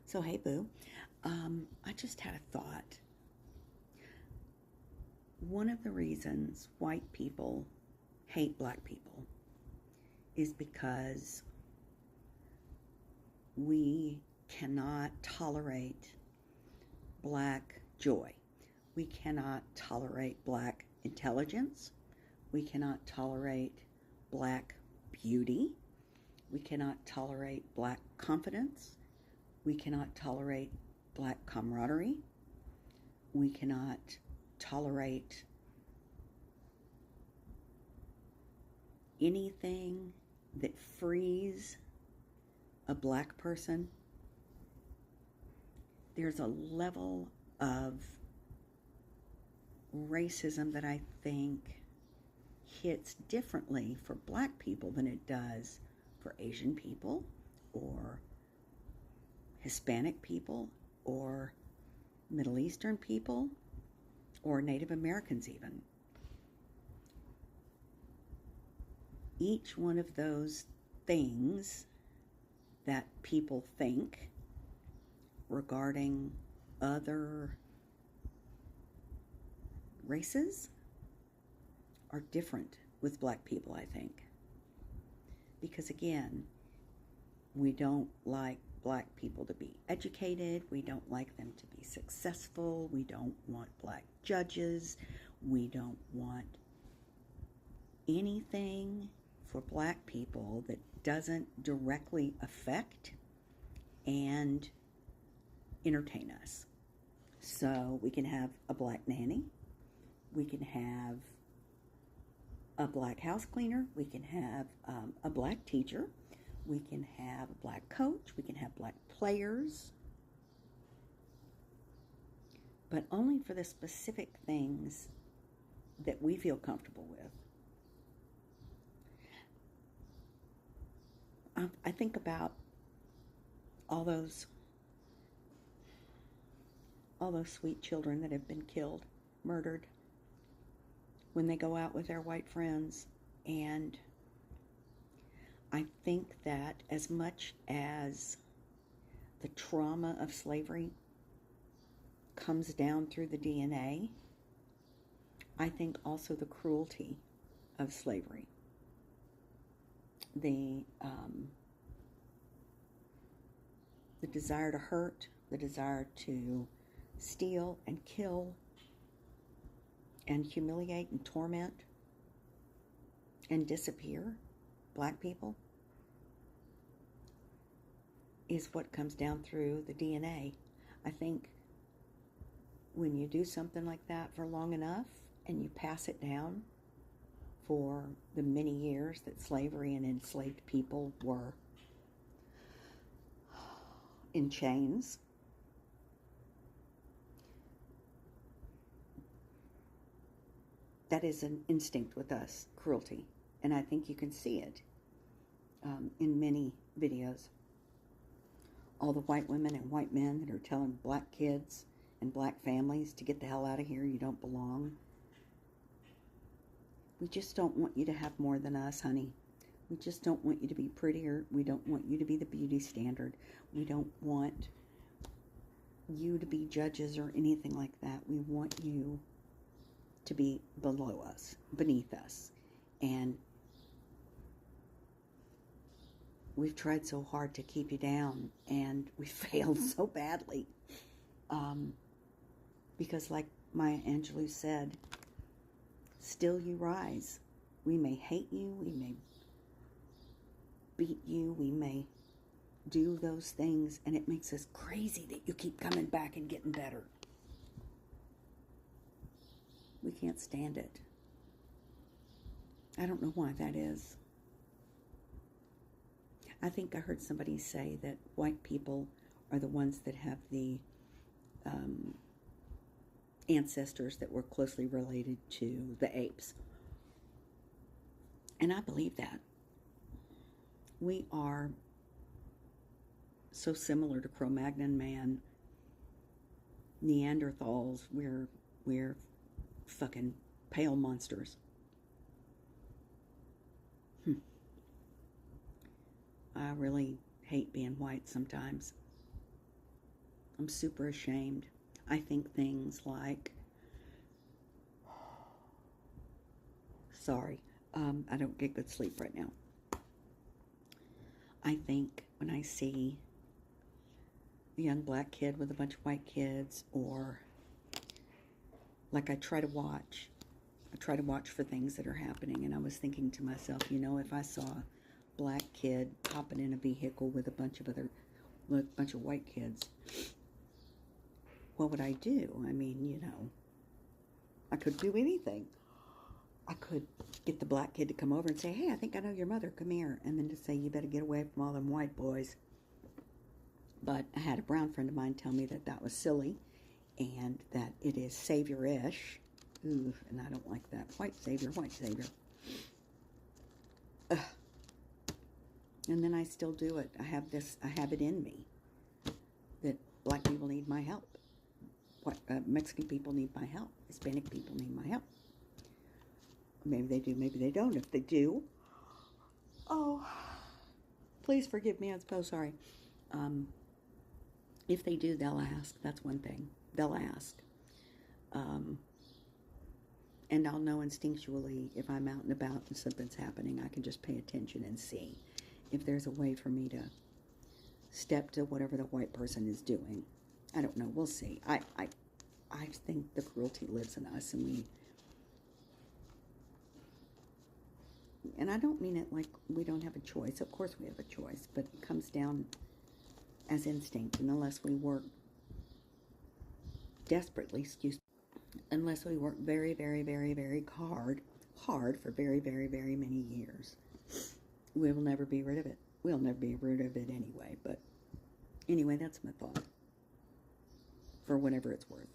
So, hey, Boo, I just had a thought. One of the reasons white people hate black people is because we cannot tolerate black joy. We cannot tolerate black intelligence. We cannot tolerate black beauty. We cannot tolerate black confidence. We cannot tolerate black camaraderie. We cannot tolerate anything that frees a black person. There's a level of racism that I think hits differently for black people than it does for Asian people or Hispanic people or Middle Eastern people or Native Americans even. Each one of those things that people think regarding other races are different with black people, I think. Because again, we don't like black people to be educated. We don't like them to be successful. We don't want black judges. We don't want anything for black people that doesn't directly affect and entertain us. So we can have a black nanny. We can have a black house cleaner. We can have a black teacher. We can have a black coach. We can have black players. But only for the specific things that we feel comfortable with. I think about all those sweet children that have been killed, murdered, when they go out with their white friends. And I think that as much as the trauma of slavery comes down through the DNA, I think also the cruelty of slavery, the desire to hurt, the desire to steal and kill and humiliate and torment and disappear black people is what comes down through the DNA. I think when you do something like that for long enough and you pass it down for the many years that slavery and enslaved people were in chains, that is an instinct with us, cruelty. And I think you can see it in many videos. All the white women and white men that are telling black kids and black families to get the hell out of here, you don't belong. We just don't want you to have more than us, honey. We just don't want you to be prettier. We don't want you to be the beauty standard. We don't want you to be judges or anything like that. We want you to be below us, beneath us. And we've tried so hard to keep you down, and we failed so badly. Because like Maya Angelou said, still you rise. We may hate you, we may beat you, we may do those things, and it makes us crazy that you keep coming back and getting better. We can't stand it. I don't know why that is. I think I heard somebody say that white people are the ones that have the ancestors that were closely related to the apes. And I believe that. We are so similar to Cro-Magnon man, Neanderthals. We're fucking pale monsters. I really hate being white sometimes. I'm super ashamed. I think things like, sorry, I don't get good sleep right now. I think when I see a young black kid with a bunch of white kids, or like I try to watch for things that are happening, and I was thinking to myself, you know, if I saw a black kid hopping in a vehicle with a bunch of white kids, what would I do? I mean, you know, I could do anything. I could get the black kid to come over and say, hey, I think I know your mother, come here. And then to say, you better get away from all them white boys. But I had a brown friend of mine tell me that that was silly and that it is savior-ish. Ooh, and I don't like that. White savior, white savior. Ugh. And then I still do it. I have it in me that black people need my help. Mexican people need my help. Hispanic people need my help. Maybe they do, maybe they don't. If they do, oh, please forgive me. I'm so sorry. If they do, they'll ask. That's one thing. They'll ask. And I'll know instinctually if I'm out and about and something's happening. I can just pay attention and see if there's a way for me to step to whatever the white person is doing. I don't know. We'll see. I think the cruelty lives in us, and I don't mean it like we don't have a choice. Of course we have a choice, but it comes down as instinct, and unless we work desperately, unless we work very, very, very, very hard for very, very, very many years, we will never be rid of it. We'll never be rid of it anyway, but anyway, that's my thought, for whatever it's worth.